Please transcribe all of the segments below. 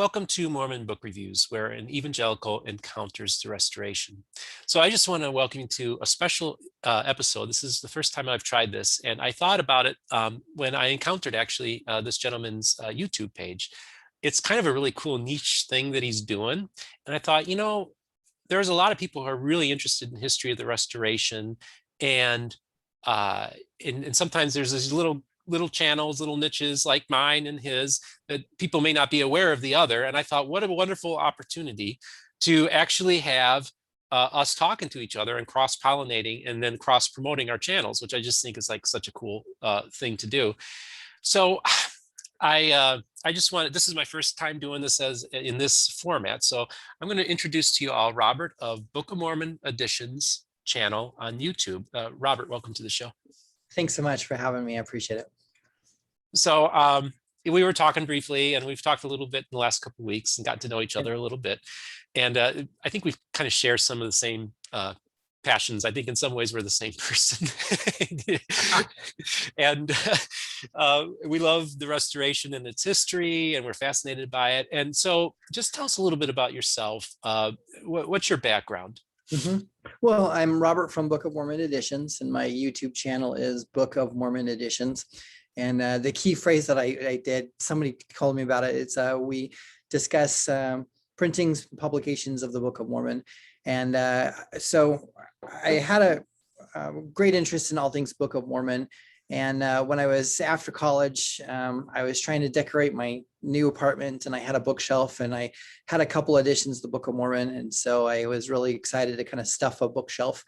Welcome to Mormon Book Reviews, where an evangelical encounters the restoration. So I just want to welcome you to a special episode. This is the first time I've tried this, and I thought about it when I encountered actually this gentleman's YouTube page. It's kind of a really cool niche thing that he's doing. And I thought, there's a lot of people who are really interested in the history of the restoration, and and sometimes there's these little channels, little niches like mine and his that people may not be aware of the other. And I thought, what a wonderful opportunity to actually have us talking to each other and cross-pollinating and then cross-promoting our channels, which I just think is like such a cool thing to do. So I just wanted, this is my first time doing this in this format. So I'm going to introduce to you all Robert of Book of Mormon Editions channel on YouTube. Robert, welcome to the show. Thanks so much for having me. I appreciate it. So we were talking briefly, and we've talked a little bit in the last couple of weeks and got to know each other a little bit. And I think we've kind of shared some of the same passions. I think in some ways we're the same person. And we love the restoration and its history, and we're fascinated by it. And so just tell us a little bit about yourself. What's your background? Well, I'm Robert from Book of Mormon Editions, and my YouTube channel is Book of Mormon Editions. And the key phrase that I did, somebody called me about it, it's we discuss printings, publications of the Book of Mormon. And so I had a great interest in all things Book of Mormon. And when I was after college, I was trying to decorate my new apartment, and I had a bookshelf, and I had a couple editions of the Book of Mormon. And so I was really excited to kind of stuff a bookshelf.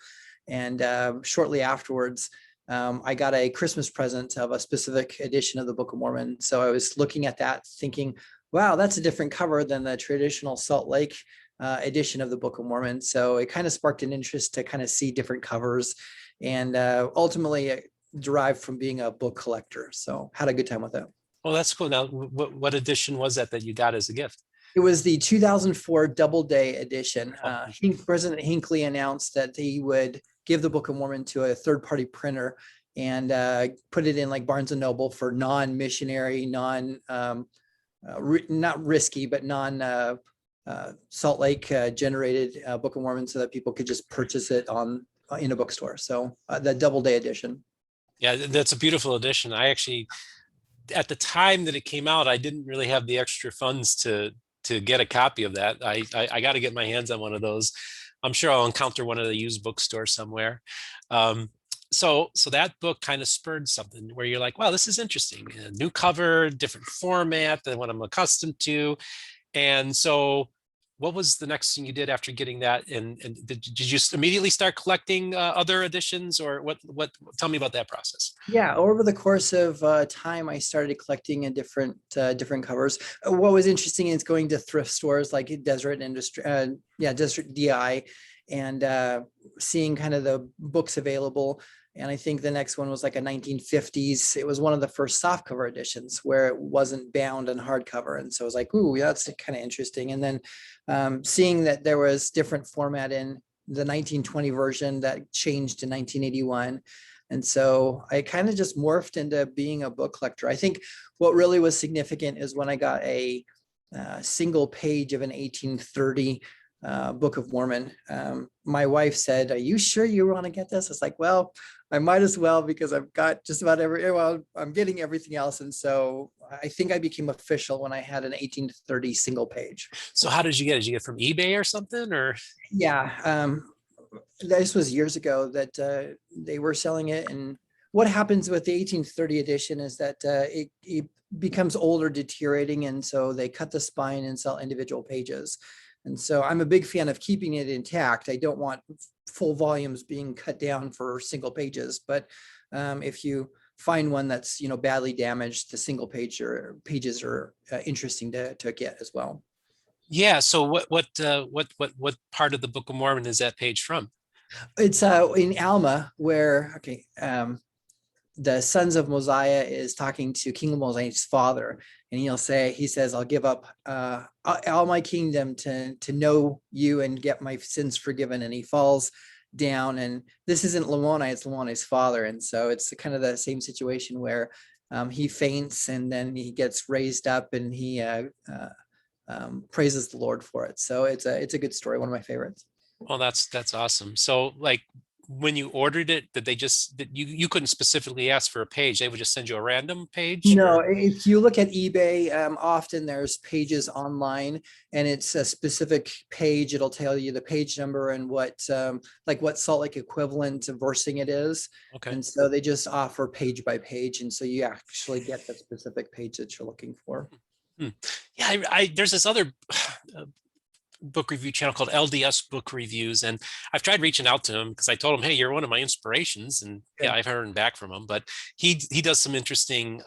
And shortly afterwards, I got a Christmas present of a specific edition of the Book of Mormon. So I was looking at that thinking, wow, that's a different cover than the traditional Salt Lake edition of the Book of Mormon. So it kind of sparked an interest to kind of see different covers, and ultimately it derived from being a book collector. So had a good time with it. Well, that's cool. Now, what edition was that you got as a gift? It was the 2004 Doubleday edition. President Hinckley announced that he would give the Book of Mormon to a third-party printer and put it in like Barnes & Noble for non-missionary, not risky, but Salt Lake generated Book of Mormon, so that people could just purchase it in a bookstore. So the Doubleday edition. Yeah, that's a beautiful edition. I actually, at the time that it came out, I didn't really have the extra funds to get a copy of that. I got to get my hands on one of those. I'm sure I'll encounter one of the used bookstores somewhere. So that book kind of spurred something where you're like, wow, this is interesting. A new cover, different format than what I'm accustomed to. And so what was the next thing you did after getting that? And did you immediately start collecting other editions, or what? Tell me about that process. Yeah, over the course of time, I started collecting in different covers. What was interesting is going to thrift stores like Deseret Industry, Deseret DI, and seeing kind of the books available. And I think the next one was like a 1950s. It was one of the first softcover editions where it wasn't bound on hardcover. And so I was like, ooh, that's kind of interesting. And then seeing that there was different format in the 1920 version that changed to 1981. And so I kind of just morphed into being a book collector. I think what really was significant is when I got a single page of an 1830 Book of Mormon. My wife said, "Are you sure you want to get this?" It's like, well, I might as well, because I've got just about I'm getting everything else. And so I think I became official when I had an 1830 single page. So how did you get it? Did you get it from eBay or something, or? Yeah, this was years ago that they were selling it. And what happens with the 1830 edition is that it becomes old or deteriorating. And so they cut the spine and sell individual pages. And so I'm a big fan of keeping it intact. I don't want full volumes being cut down for single pages, but if you find one that's badly damaged, the single pages are interesting to get as well. Yeah. So what part of the Book of Mormon is that page from? It's in Alma, where the sons of Mosiah is talking to King Mosiah's father, and he says, "I'll give up all my kingdom to know you and get my sins forgiven." And he falls down, and this isn't Lamoni, it's Lamoni's father. And so it's kind of the same situation where he faints, and then he gets raised up, and he praises the Lord for it. So it's a good story, one of my favorites. Well, that's awesome. So like when you ordered it, did they just that you couldn't specifically ask for a page? They would just send you a random page No, or if you look at eBay, often there's pages online and it's a specific page. It'll tell you the page number and what Salt Lake equivalent of versing it is. okay. And so they just offer page by page. And so you actually get the specific page that you're looking for. Hmm. Yeah, I there's this other book review channel called LDS Book Reviews, and I've tried reaching out to him because I told him, "Hey, you're one of my inspirations," and yeah, Good. I've heard back from him. But he does some interesting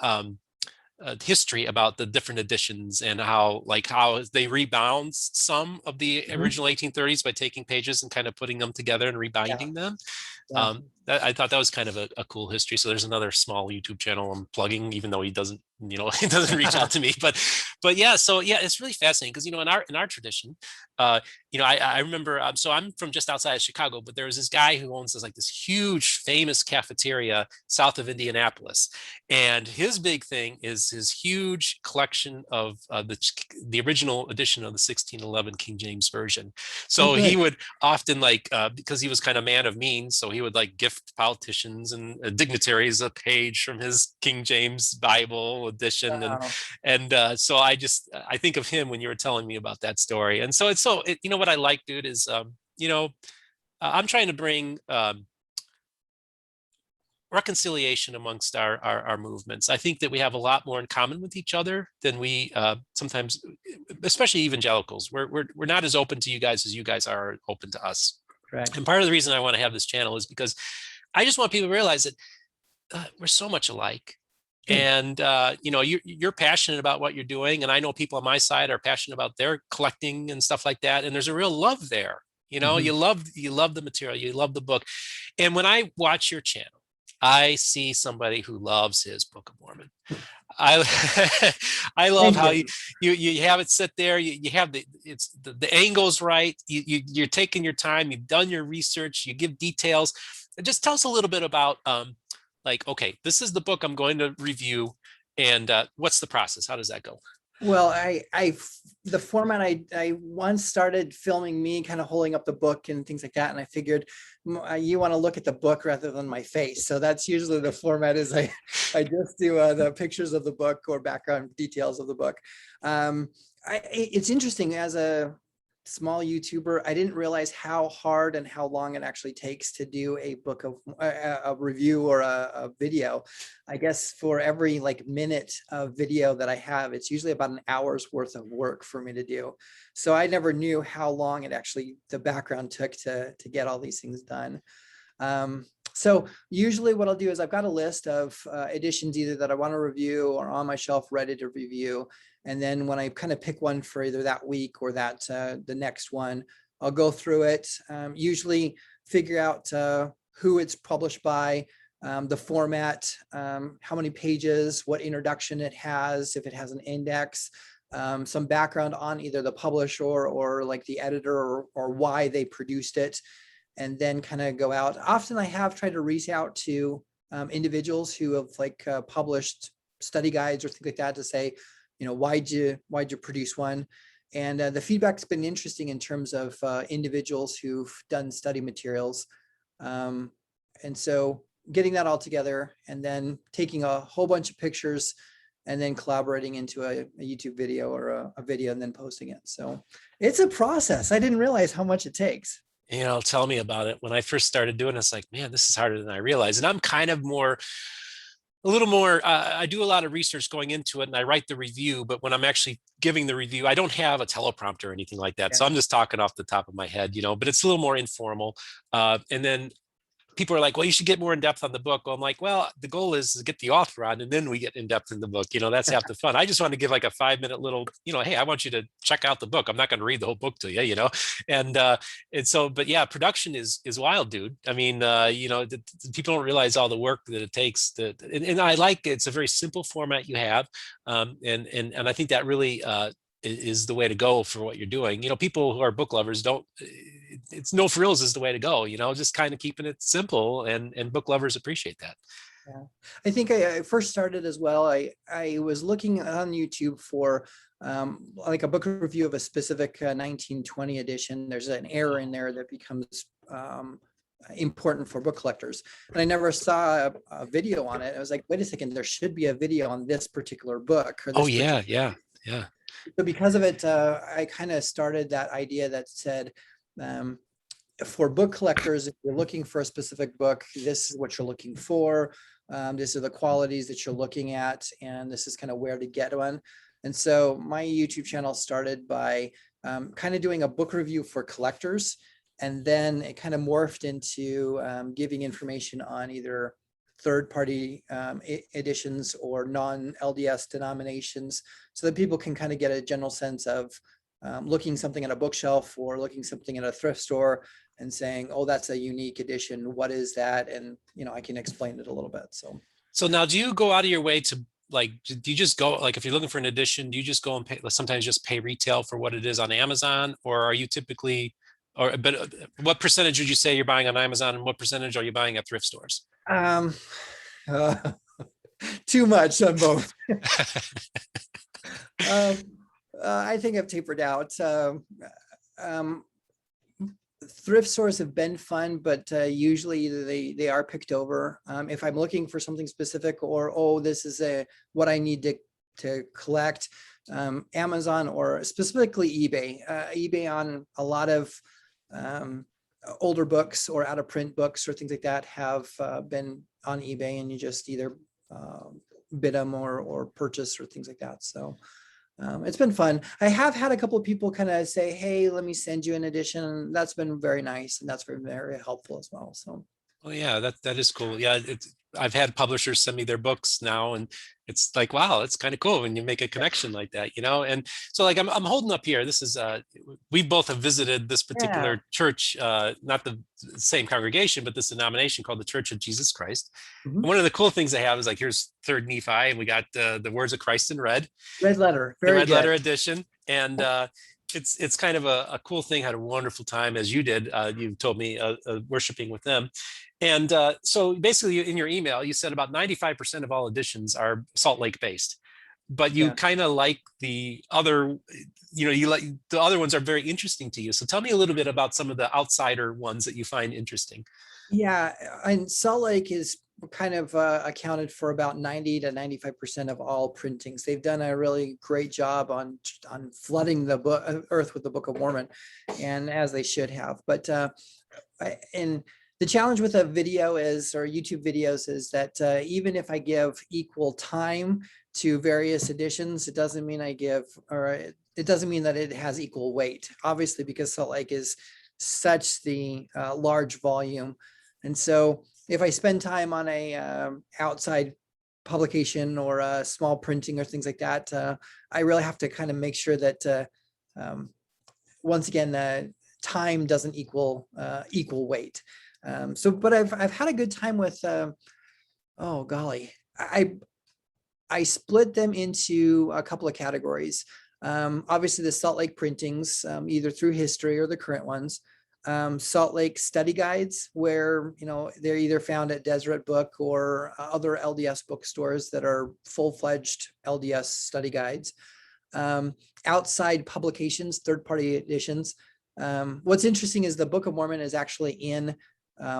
history about the different editions and how they rebound some of the Mhm. original 1830s by taking pages and kind of putting them together and Yeah. rebinding them. Yeah. I thought that was kind of a cool history. So there's another small YouTube channel I'm plugging, even though he doesn't, he doesn't reach out to me. But yeah, so yeah, it's really fascinating because in our tradition, uh, I remember. So I'm from just outside of Chicago, but there was this guy who owns this huge, famous cafeteria south of Indianapolis, and his big thing is his huge collection of the original edition of the 1611 King James version. Oh, So he good. would often because he was kind of man of means, so he would gift politicians and dignitaries a page from his King James Bible edition, Wow. so I think of him when you were telling me about that story. And so what I like, dude, is I'm trying to bring reconciliation amongst our movements. I think that we have a lot more in common with each other than we sometimes, especially evangelicals. We're not as open to you guys as you guys are open to us. Correct. And part of the reason I want to have this channel is because I just want people to realize that we're so much alike. Good. And you're passionate about what you're doing, and I know people on my side are passionate about their collecting and stuff like that. And there's a real love there. Mhm. You love the material, you love the book. And when I watch your channel, I see somebody who loves his Book of Mormon. I I love Thank how you. you have it sit there. You have the angles right. You're taking your time. You've done your research. You give details. And just tell us a little bit about okay, this is the book I'm going to review, and what's the process? How does that go? Well, the format, I once started filming me kind of holding up the book and things like that. And I figured you want to look at the book rather than my face. So that's usually the format is I just do the pictures of the book or background details of the book. It's interesting as a small YouTuber, I didn't realize how hard and how long it actually takes to do a book of a review or a video. I guess for every minute of video that I have, it's usually about an hour's worth of work for me to do. So I never knew how long the background took to get all these things done. So usually what I'll do is I've got a list of editions either that I want to review or on my shelf ready to review. And then when I kind of pick one for either that week or the next one, I'll go through it, usually figure out who it's published by, the format, how many pages, what introduction it has, if it has an index, some background on either the publisher or the editor or why they produced it, and then kind of go out. Often I have tried to reach out to individuals who have published study guides or things like that to say, why'd you produce one? And the feedback's been interesting in terms of individuals who've done study materials. And so getting that all together and then taking a whole bunch of pictures and then collaborating into a YouTube video or a video and then posting it. So it's a process. I didn't realize how much it takes. Tell me about it. When I first started doing this, man, this is harder than I realized. And I'm kind of a little more, I do a lot of research going into it and I write the review, but when I'm actually giving the review, I don't have a teleprompter or anything like that. Yeah. So I'm just talking off the top of my head, but it's a little more informal. And then people are like, well, you should get more in depth on the book. Well, I'm like, well, the goal is to get the author on and then we get in depth in the book. That's half the fun. I just want to give a 5-minute little, hey, I want you to check out the book. I'm not going to read the whole book to you, and so, but yeah, production is wild, dude. I mean, people don't realize all the work that it takes and I like it's a very simple format you have. And I think that really, is the way to go for what you're doing. People who are book lovers it's no frills is the way to go, just kind of keeping it simple and book lovers appreciate that. Yeah, I think I first started as well. I was looking on YouTube for like a book review of a specific 1920 edition. There's an error in there that becomes important for book collectors, and I never saw a video on it. I was like, wait a second, there should be a video on this particular book or Oh this yeah, particular. yeah, yeah. So because of it, I kind of started that idea that said, um, for book collectors, if you're looking for a specific book, this is what you're looking for. These are the qualities that you're looking at, and this is kind of where to get one. And so my YouTube channel started by kind of doing a book review for collectors, and then it kind of morphed into giving information on either third-party editions or non-LDS denominations, so that people can kind of get a general sense of looking something at a bookshelf or looking something at a thrift store and saying, oh, that's a unique edition. What is that? And, I can explain it a little bit. So now, do you go out of your way to like, do you just go, like, if you're looking for an edition, do you just go and pay, sometimes just pay retail for what it is on Amazon? Or are you typically, but what percentage would you say you're buying on Amazon, and what percentage are you buying at thrift stores? um, uh, too much on both. um, I think I've tapered out. Um, Thrift stores have been fun, but usually either they are picked over. If I'm looking for something specific, or oh, this is what I need to collect, Amazon or specifically eBay. eBay on a lot of older books or out of print books or things like that have been on eBay, and you just either bid them or purchase or things like that. So it's been fun. I have had a couple of people kind of say, hey, let me send you an edition. That's been very nice, and that's been very helpful as well. So Oh yeah, that is cool. Yeah, I've had publishers send me their books now, and it's like, wow, it's kind of cool when you make a connection like that, you know. And so, like, I'm holding up here. This is we both have visited this yeah. particular church, not the same congregation, but this denomination called the Church of Jesus Christ. Mhm. And one of the cool things they have is, like, here's Third Nephi, and we got the words of Christ in red, Red letter, the very red good. letter edition, and it's kind of a cool thing. Had a wonderful time, as you did. You told me worshiping with them, and so basically in your email you said about 95% of all editions are Salt Lake based, but you Yeah. kind of like the other, you like the other ones are very interesting to you. So tell me a little bit about some of the outsider ones that you find interesting. Yeah, and Salt Lake is kind of accounted for about 90 to 95% of all printings. They've done a really great job on flooding the earth with the Book of Mormon, and as they should have. But and the challenge with a video is, or YouTube videos, is that even if I give equal time to various editions, it doesn't mean I give, or it doesn't mean that it has equal weight. Obviously, because Salt Lake is such the large volume. And so if I spend time on a outside publication or a small printing or things like that, I really have to kind of make sure that um, once again, time doesn't equal weight. But I've had a good time with. Oh golly, I split them into a couple of categories. Obviously, the Salt Lake printings, either through history or the current ones. Salt Lake study guides, where they're either found at Deseret Book or other LDS bookstores that are full-fledged LDS study guides. Outside publications, third-party editions. What's interesting is the Book of Mormon is actually in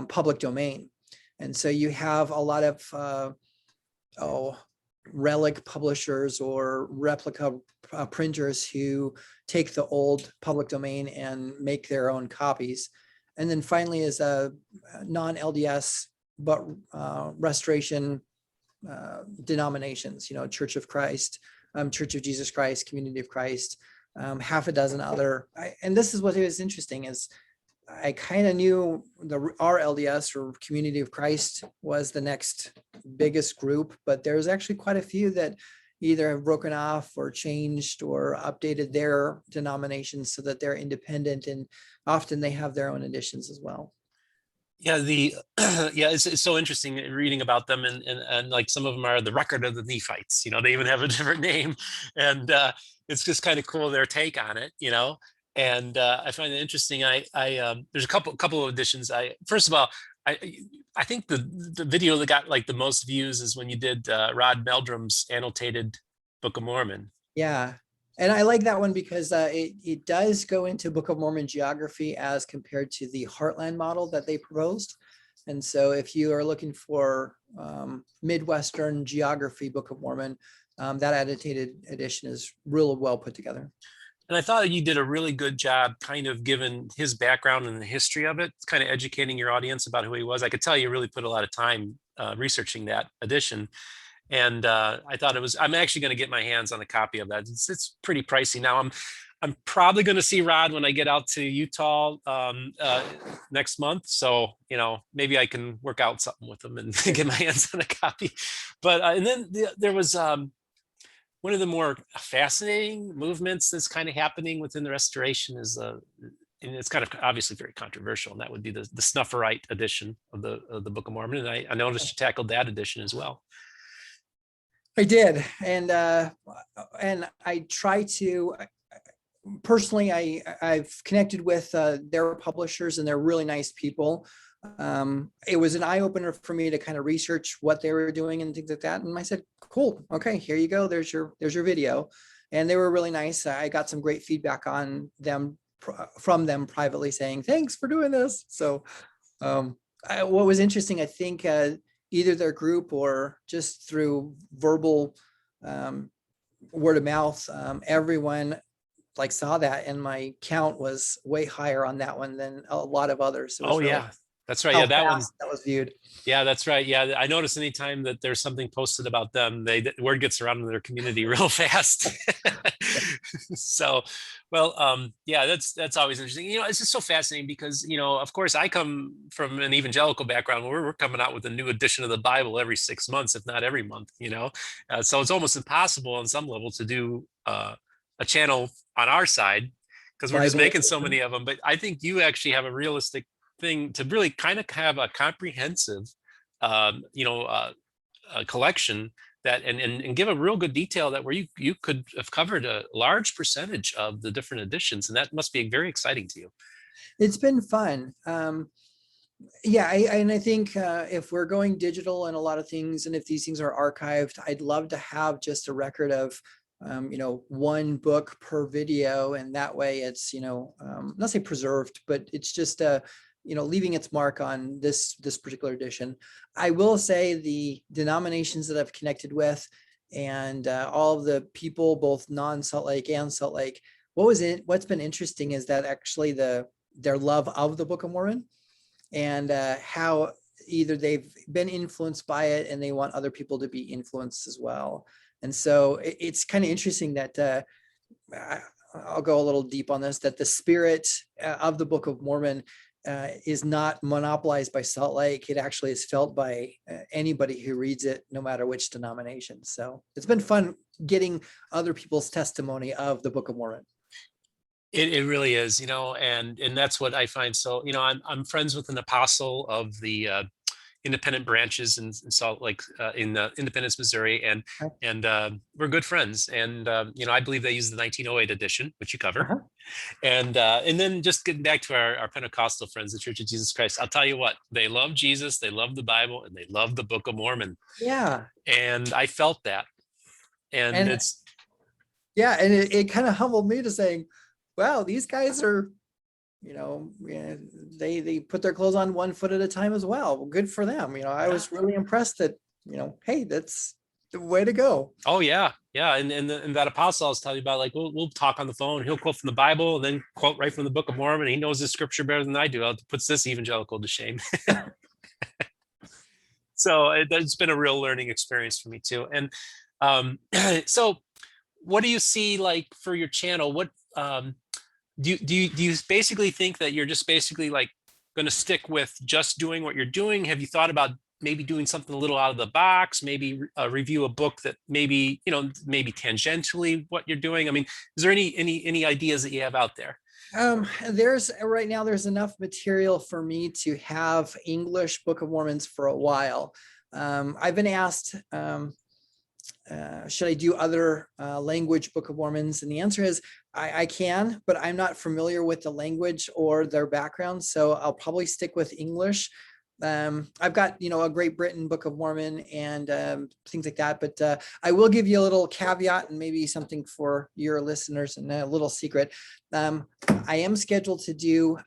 public domain, and so you have a lot of relic publishers or replica printers who take the old public domain and make their own copies. And then finally is a non-LDS but restoration denominations, Church of Christ, Church of Jesus Christ, Community of Christ, half a dozen other. And this is what is interesting is I kind of knew our LDS or Community of Christ was the next biggest group, but there's actually quite a few that either have broken off or changed or updated their denominations so that they're independent, and often they have their own editions as well. Yeah, yeah, it's so interesting reading about them, and like some of them are the Record of the Nephites. They even have a different name, and it's just kind of cool their take on it. And I find it interesting. I there's a couple of editions. First of all, I I think the video that got like the most views is when you did Rod Meldrum's Annotated Book of Mormon. Yeah. And I like that one because it does go into Book of Mormon geography as compared to the Heartland model that they proposed. And so if you are looking for Midwestern geography Book of Mormon, that annotated edition is really well put together. And I thought you did a really good job kind of given his background and the history of it, kind of educating your audience about who he was. I could tell you really put a lot of time researching that edition. And I thought it was, I'm actually going to get my hands on a copy of that. It's pretty pricey. Now I'm probably going to see Rod when I get out to Utah next month. So, maybe I can work out something with him and get my hands on a copy. But, and then there was one of the more fascinating movements that's kind of happening within the restoration is and it's kind of obviously very controversial, and that would be the Snufferite edition of the Book of Mormon. And I noticed you tackled that edition as well. I did, and I try to personally. I've connected with their publishers, and they're really nice people. It was an eye opener for me to kind of research what they were doing and things like that. And I said, "Cool, okay, here you go. There's your video," and they were really nice. I got some great feedback on them from them privately, saying thanks for doing this. So, what was interesting, I think. Either their group or just through verbal word of mouth, everyone like saw that, and my count was way higher on that one than a lot of others. Oh yeah, that's right. Yeah, that one that was viewed. Yeah, that's right. Yeah, I notice anytime that there's something posted about them, word gets around in their community real fast. So, well, yeah, that's always interesting. It's just so fascinating because of course, I come from an evangelical background where we're coming out with a new edition of the Bible every 6 months, if not every month. So it's almost impossible on some level to do a channel on our side because we're just making so many of them. But I think you actually have a realistic thing to really kind of have a comprehensive collection that and give a real good detail that where you could have covered a large percentage of the different editions, and that must be very exciting to you. It's been fun. Yeah, I think if we're going digital and a lot of things, and if these things are archived, I'd love to have just a record of one book per video, and that way it's not say preserved, but it's just leaving its mark on this particular edition. I will say the denominations that I've connected with and all of the people, both non-Salt Lake and Salt Lake, what's been interesting is that actually their love of the Book of Mormon and how either they've been influenced by it and they want other people to be influenced as well. And so it's kind of interesting that I'll go a little deep on this, that the spirit of the Book of Mormon is not monopolized by Salt Lake. It actually is felt by anybody who reads it, no matter which denomination. So it's been fun getting other people's testimony of the Book of Mormon. It really is, and that's what I find. So, I'm friends with an apostle of the independent branches in Salt Lake, in Independence, Missouri, and we're good friends. And I believe they use the 1908 edition, which you cover. Uh-huh. And then just getting back to our Pentecostal friends, the Church of Jesus Christ, I'll tell you what, they love Jesus, they love the Bible, and they love the Book of Mormon. Yeah. And I felt that. And it's. Yeah. And it kind of humbled me to saying, wow, these guys are, they put their clothes on one foot at a time as well. Good for them. I was really impressed that, hey, that's the way to go. Oh yeah. Yeah. And that apostle I was telling you about, like, we'll talk on the phone. He'll quote from the Bible and then quote right from the Book of Mormon. He knows the scripture better than I do. It puts this evangelical to shame. So it's been a real learning experience for me too. And so what do you see like for your channel? What do you basically think that you're just basically like going to stick with just doing what you're doing? Have you thought about maybe doing something a little out of the box, maybe review a book that maybe tangentially what you're doing? I mean, is there any ideas that you have out there? Right now there's enough material for me to have English Book of Mormons for a while. I've been asked, should I do other language Book of Mormons? And the answer is I can, but I'm not familiar with the language or their background. So I'll probably stick with English. I've got, a Great Britain Book of Mormon and things like that. But I will give you a little caveat and maybe something for your listeners and a little secret. I am scheduled to do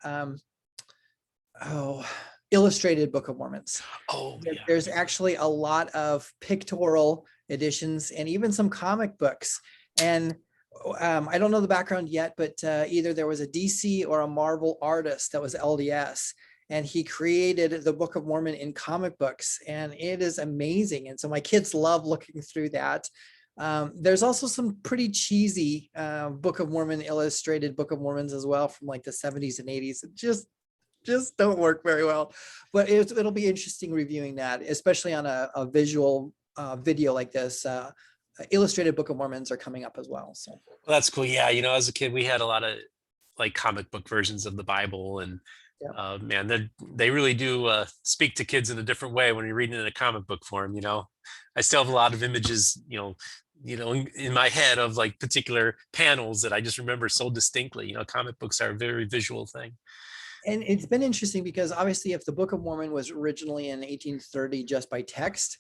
illustrated Book of Mormons. Oh, yeah. There's actually a lot of pictorial editions and even some comic books. And I don't know the background yet, but either there was a DC or a Marvel artist that was LDS, and he created the Book of Mormon in comic books, and it is amazing. And so my kids love looking through that. There's also some pretty cheesy Book of Mormon illustrated Book of Mormons as well from like the 70s and 80s. It just don't work very well, but it'll be interesting reviewing that, especially on a visual video like this. Illustrated Book of Mormons are coming up as well. So Well, that's cool. Yeah, as a kid, we had a lot of like comic book versions of the Bible, and yeah. man, they really do speak to kids in a different way when you're reading it in a comic book form. I still have a lot of images, in my head of like particular panels that I just remember so distinctly. Comic books are a very visual thing. And it's been interesting because obviously if the Book of Mormon was originally in 1830 just by text,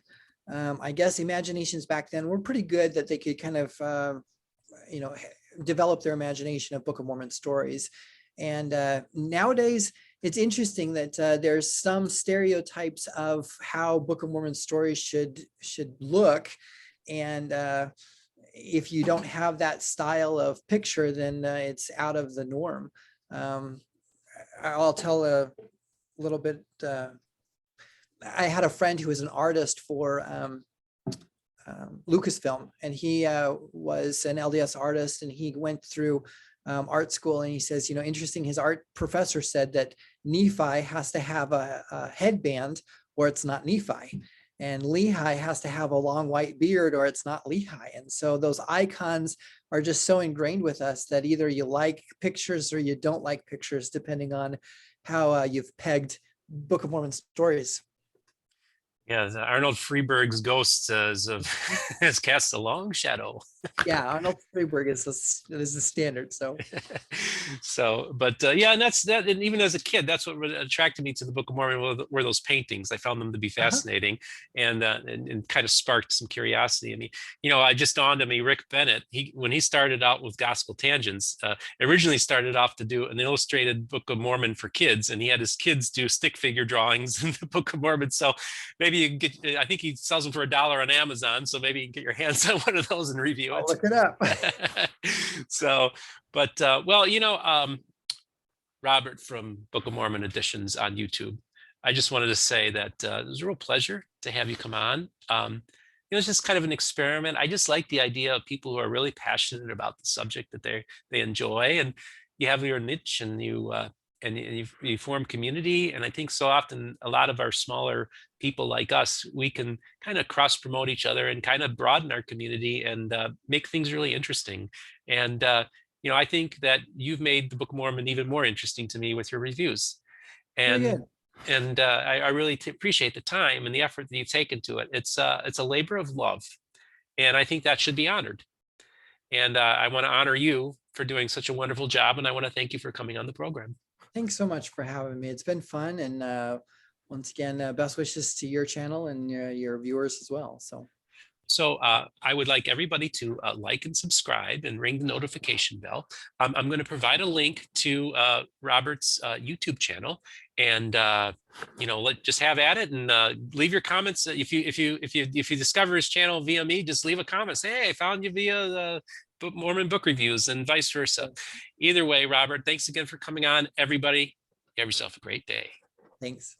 I guess imaginations back then were pretty good that they could kind of, develop their imagination of Book of Mormon stories. And nowadays, it's interesting that there's some stereotypes of how Book of Mormon stories should look. And if you don't have that style of picture, then it's out of the norm. I'll tell a little bit. I had a friend who was an artist for Lucasfilm, and he was an LDS artist, and he went through art school, and he says, interesting, his art professor said that Nephi has to have a headband or it's not Nephi, and Lehi has to have a long white beard or it's not Lehi. And so those icons are just so ingrained with us that either you like pictures or you don't like pictures, depending on how you've pegged Book of Mormon stories. Yeah, Arnold Freeberg's ghost has cast a long shadow. Yeah, Arnold Freeberg is the standard. So, but yeah, and that's that. And even as a kid, that's what attracted me to the Book of Mormon were those paintings. I found them to be fascinating, and kind of sparked some curiosity in me. I just dawned on me, Rick Bennett. When he started out with Gospel Tangents, originally started off to do an illustrated Book of Mormon for kids, and he had his kids do stick figure drawings in the Book of Mormon. So maybe you can get. I think he sells them for $1 on Amazon. So maybe you can get your hands on one of those and review it. I'll look it up. So, but Robert from Book of Mormon Editions on YouTube, I just wanted to say that it was a real pleasure to have you come on. It's just kind of an experiment. I just like the idea of people who are really passionate about the subject that they enjoy, and you have your niche, and you form community. And I think so often a lot of our smaller people like us, we can kind of cross promote each other and kind of broaden our community and make things really interesting. And I think that you've made the Book of Mormon even more interesting to me with your reviews. And I really appreciate the time and the effort that you've taken to it. It's a labor of love, and I think that should be honored. And I want to honor you for doing such a wonderful job, and I want to thank you for coming on the program. Thanks so much for having me. It's been fun. And once again, best wishes to your channel and your viewers as well. So I would like everybody to like and subscribe and ring the notification bell. I'm going to provide a link to Robert's YouTube channel, and just have at it, and leave your comments. If you discover his channel via me, just leave a comment. Say, hey, I found you via the Mormon book reviews, and vice versa. Either way, Robert, thanks again for coming on. Everybody, have yourself a great day. Thanks.